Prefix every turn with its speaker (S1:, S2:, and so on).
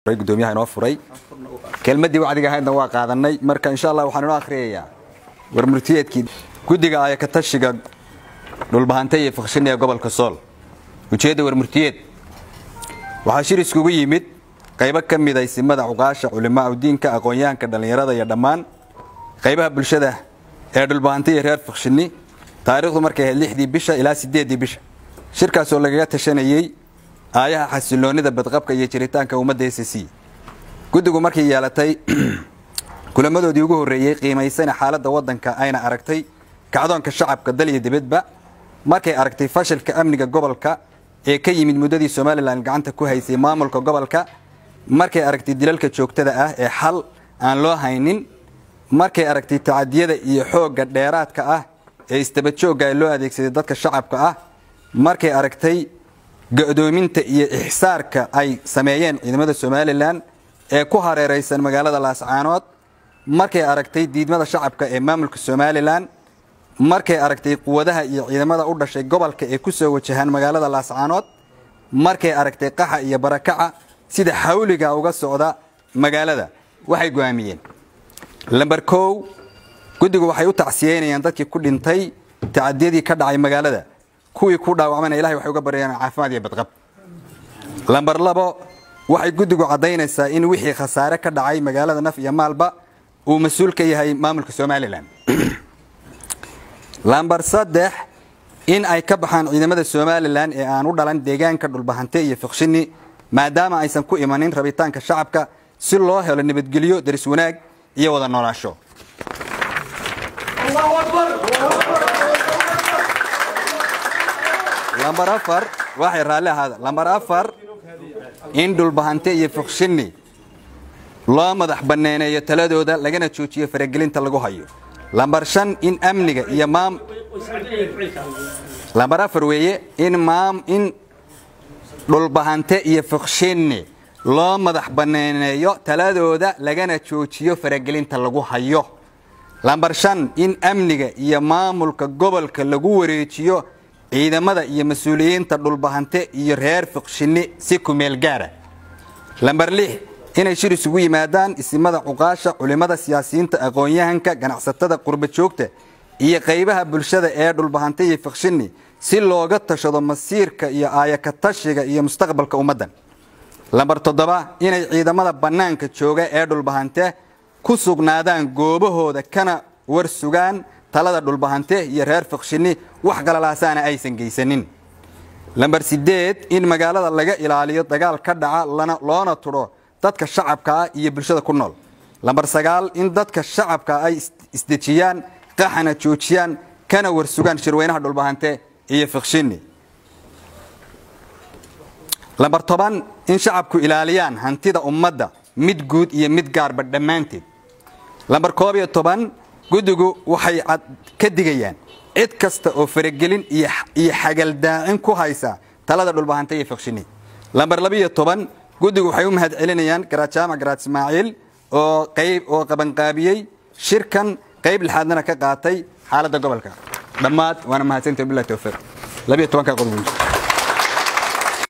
S1: gudoomiyaha inoo furay kelmadii wacdiga ahaydna waa qaadanay marka insha Allah waxaan inoo akhriyayaa warmurtiyeedkii gudiga ay ka tashiga dhulbahantay faqshinaya gobolka Sool ujeedada warmurtiyeed waxa shir iskugu yimid qaybo kamid ah simada uqaasha culimada diinka aqoonyahanka dhalinyarada iyo dhamaan qaybaha bulshada ee dhulbahantay reer faqshini taariikhdu markay 6 bisha ilaa 8 bisha shirkaas oo laga tashanayay ayaha xasiloonida badqabka iyo jiritaanka ummadda SSC gudigu markii yeelatay kulamadoodii ugu horeeyay qiimaysan xaaladda wadanka ayna aragtay kacdoonka shacabka dal iyo dibadba markay aragtay fashilka amniga gobolka ee ka yimid muddadii Soomaaliland gacanta ku haysay maamulka gobolka markay aragtay dilalka joogtada ah ee xal aan loo haynin markay aragtay tacaadiyada iyo xoogga dheeraadka ah ee istabajooga loo adeegsaday dadka shacabka ah markay aragtay go'doominta iyo ihsaarka ay sameeyeen ciidamada Soomaaliland ee ku hareeraysan magaalada Laascaanood markay aragtay diidmada shacabka ee maamulka Soomaaliland markay aragtay quwadaha iyo ciidamada u dhashay gobolka ee ku soo wajahan magaalada Laascaanood markay aragtay qaxa iyo barakaca sida xawliga uga socda magaalada waxay go'aamiyeen lambar 1 gudigu waxay u tacsiyeynayaan dadkii ku dhintay tacaadiyadii ka dhacay magaalada kuwii ku dhaawacmay Ilaahay waxay uga baryayaan caafimaad iyo badqab lambar 2 waxay gudigu cadeynaysaa in wixii khasaare ka dhacay magaalada naf iyo maalba uu mas'uul ka yahay maamulka Soomaaliland lambar 3 in ay ka baxaan ciidamada Soomaaliland ee aan u dhalan deegaanka dhulbahantay iyo faqshini maadaama aysan ku imanin rabitaanka shacabka si loo helo nabadgelyo daris wanaag iyo wada noolaansho Allahu Akbar lambar 4 waxay raali ahaada lambar 4 in dhulbahantay iyo faqshini loo madax banaaneeyo taladooda lagana joojiyo faragelinta lagu hayo lambar 5 in amniga iyo lambar 4 weeye in dhulbahantay iyo faqshini loo madax banaaneeyo taladooda lagana joojiyo faragelinta lagu hayo lambar 5 in amniga iyo maamulka gobolka lagu wareejiyo ciidamada iyo mas'uuliyiinta dhulbahantay iyo reer faqshini si ku meel gaara lambar 6 inay shir isugu yimaadaan isimada uqaasha culimada siyaasiyiinta aqoonyahanka ganacsatada qurba joogta iyo qaybaha bulshada ee dhulbahantay iyo faqshini si looga tashado masiirka iyo aayaka tashiga iyo mustaqbalka ummadan lambar 7 inay ciidamada banaanka jooga ee dhulbahantay ku sugnaadaan goobahooda kana war sugaan talada dhulbahantay iyo reer faqshini wax galalaasana aysan geysanin lambar 8 in magaalada laga ilaaliyo dagaal ka dhaca loona turo dadka shacabka iyo bulshada ku nool lambar 9 in dadka shacabka ay isdejiyaan qaxana joojiyaan kana war sugaan shirweynaha dhulbahantay iyo faqshini lambar 10 in shacabku ilaaliyaan hantida ummadda mid guud iyo mid gaarba dhamaanteed lambar 11 gudigu waxay ka digayaan cid kasta oo faragelin iyo xagaldaacin ku haysa talada dhulbahantay iyo faqshini lambar 12 gudigu waxay u mahad celinayaan Garajaama Garaad Ismaaciil oo qabanqaabiyay shirkan qayb lixaadna ka qaatay xaaladda gobolka dhammaad waana mahadsantahay billahi tawfiiq 12 ka qodobay